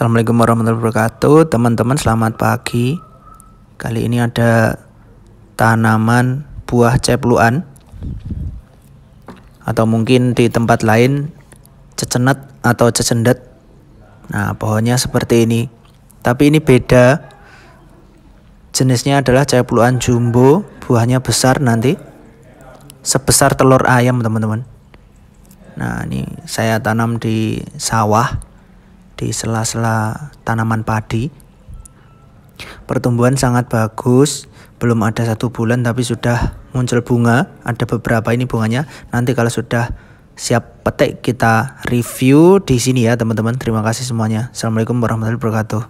Assalamualaikum warahmatullahi wabarakatuh. Teman-teman selamat pagi. Kali ini ada tanaman buah cepluan, atau mungkin di tempat lain cecenet atau cecendet. Nah, pohonnya seperti ini. Tapi ini beda. Jenisnya adalah cepluan jumbo. Buahnya besar nanti, sebesar telur ayam teman-teman. Nah, ini saya tanam di sawah, di sela-sela tanaman padi. Pertumbuhan sangat bagus. Belum ada 1 bulan tapi sudah muncul bunga. Ada beberapa ini bunganya. Nanti kalau sudah siap petik kita review di sini ya teman-teman. Terima kasih semuanya. Assalamualaikum warahmatullahi wabarakatuh.